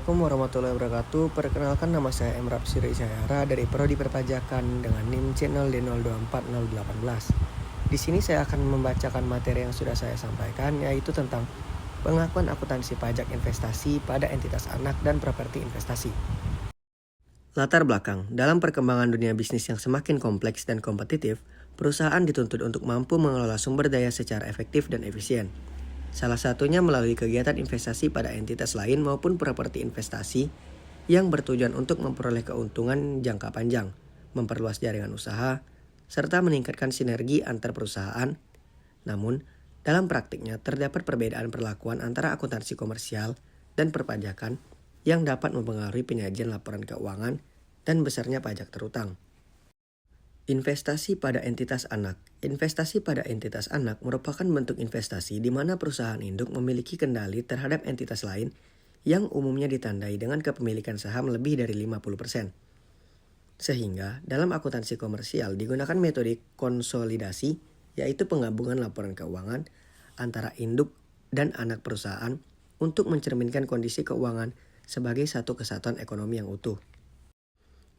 Assalamualaikum warahmatullahi wabarakatuh. Perkenalkan, nama saya Emrap Siri Syahara dari Prodi Perpajakan dengan NIM channel D024018. Di sini saya akan membacakan materi yang sudah saya sampaikan, yaitu tentang pengakuan akuntansi pajak investasi pada entitas anak dan properti investasi. Latar belakang, dalam perkembangan dunia bisnis yang semakin kompleks dan kompetitif, perusahaan dituntut untuk mampu mengelola sumber daya secara efektif dan efisien. Salah satunya melalui kegiatan investasi pada entitas lain maupun properti investasi yang bertujuan untuk memperoleh keuntungan jangka panjang, memperluas jaringan usaha, serta meningkatkan sinergi antar perusahaan. Namun, dalam praktiknya terdapat perbedaan perlakuan antara akuntansi komersial dan perpajakan yang dapat mempengaruhi penyajian laporan keuangan dan besarnya pajak terutang. Investasi pada entitas anak. Investasi pada entitas anak merupakan bentuk investasi di mana perusahaan induk memiliki kendali terhadap entitas lain yang umumnya ditandai dengan kepemilikan saham lebih dari 50%. Sehingga dalam akuntansi komersial digunakan metode konsolidasi, yaitu penggabungan laporan keuangan antara induk dan anak perusahaan untuk mencerminkan kondisi keuangan sebagai satu kesatuan ekonomi yang utuh.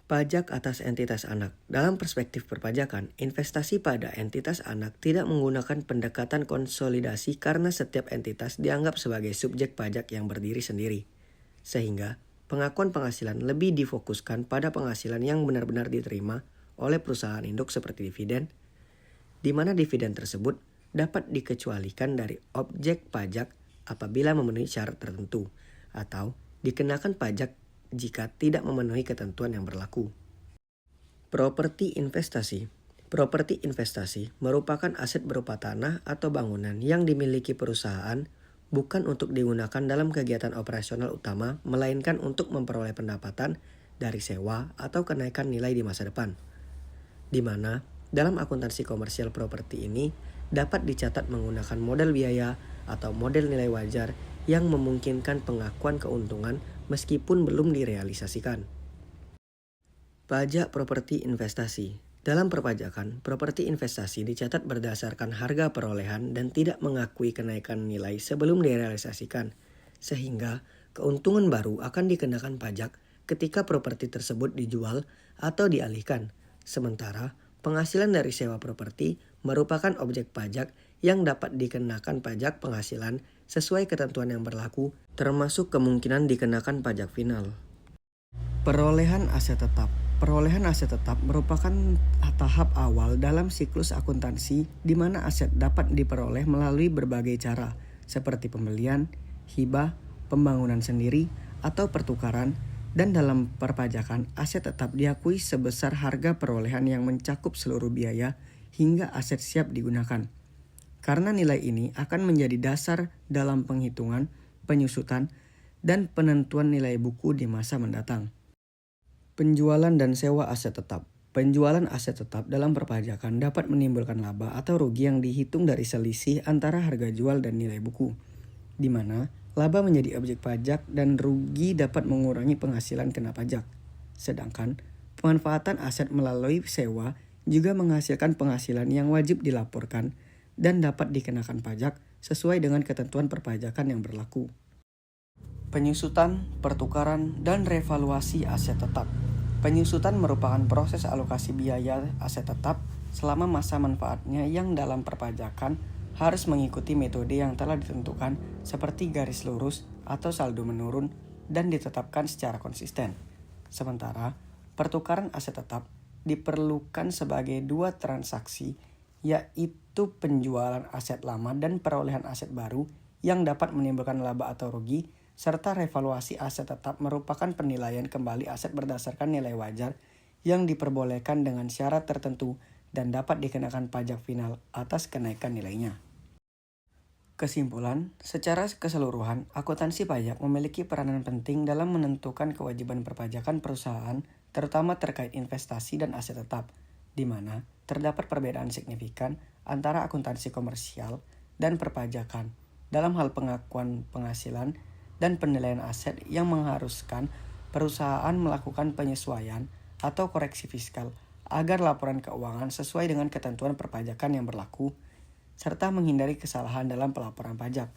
Pajak atas entitas anak. Dalam perspektif perpajakan, investasi pada entitas anak tidak menggunakan pendekatan konsolidasi karena setiap entitas dianggap sebagai subjek pajak yang berdiri sendiri. Sehingga, pengakuan penghasilan lebih difokuskan pada penghasilan yang benar-benar diterima oleh perusahaan induk seperti dividen, di mana dividen tersebut dapat dikecualikan dari objek pajak apabila memenuhi syarat tertentu, atau dikenakan pajak jika tidak memenuhi ketentuan yang berlaku. Properti investasi. Properti investasi merupakan aset berupa tanah atau bangunan yang dimiliki perusahaan bukan untuk digunakan dalam kegiatan operasional utama, melainkan untuk memperoleh pendapatan dari sewa atau kenaikan nilai di masa depan. Di mana dalam akuntansi komersial properti ini dapat dicatat menggunakan model biaya atau model nilai wajar yang memungkinkan pengakuan keuntungan meskipun belum direalisasikan. Pajak properti investasi. Dalam perpajakan, properti investasi dicatat berdasarkan harga perolehan dan tidak mengakui kenaikan nilai sebelum direalisasikan, sehingga keuntungan baru akan dikenakan pajak ketika properti tersebut dijual atau dialihkan. Sementara, penghasilan dari sewa properti merupakan objek pajak yang dapat dikenakan pajak penghasilan sesuai ketentuan yang berlaku, termasuk kemungkinan dikenakan pajak final. Perolehan aset tetap. Perolehan aset tetap merupakan tahap awal dalam siklus akuntansi di mana aset dapat diperoleh melalui berbagai cara, seperti pembelian, hibah, pembangunan sendiri, atau pertukaran, dan dalam perpajakan aset tetap diakui sebesar harga perolehan yang mencakup seluruh biaya hingga aset siap digunakan. Karena nilai ini akan menjadi dasar dalam penghitungan, penyusutan, dan penentuan nilai buku di masa mendatang. Penjualan dan sewa aset tetap. Penjualan aset tetap dalam perpajakan dapat menimbulkan laba atau rugi yang dihitung dari selisih antara harga jual dan nilai buku, di mana laba menjadi objek pajak dan rugi dapat mengurangi penghasilan kena pajak. Sedangkan pemanfaatan aset melalui sewa juga menghasilkan penghasilan yang wajib dilaporkan dan dapat dikenakan pajak sesuai dengan ketentuan perpajakan yang berlaku. Penyusutan, pertukaran, dan revaluasi aset tetap. Penyusutan merupakan proses alokasi biaya aset tetap selama masa manfaatnya yang dalam perpajakan harus mengikuti metode yang telah ditentukan seperti garis lurus atau saldo menurun dan ditetapkan secara konsisten. Sementara, pertukaran aset tetap diperlukan sebagai dua transaksi, yaitu penjualan aset lama dan perolehan aset baru yang dapat menimbulkan laba atau rugi, serta revaluasi aset tetap merupakan penilaian kembali aset berdasarkan nilai wajar yang diperbolehkan dengan syarat tertentu dan dapat dikenakan pajak final atas kenaikan nilainya. Kesimpulan, secara keseluruhan, akuntansi pajak memiliki peranan penting dalam menentukan kewajiban perpajakan perusahaan, terutama terkait investasi dan aset tetap, di mana terdapat perbedaan signifikan antara akuntansi komersial dan perpajakan dalam hal pengakuan penghasilan dan penilaian aset yang mengharuskan perusahaan melakukan penyesuaian atau koreksi fiskal agar laporan keuangan sesuai dengan ketentuan perpajakan yang berlaku, serta menghindari kesalahan dalam pelaporan pajak.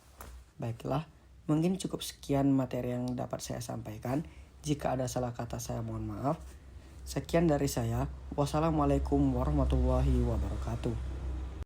Baiklah, Mungkin cukup sekian materi yang dapat saya sampaikan. Jika ada salah kata saya mohon maaf. Sekian dari saya. Wassalamualaikum warahmatullahi wabarakatuh.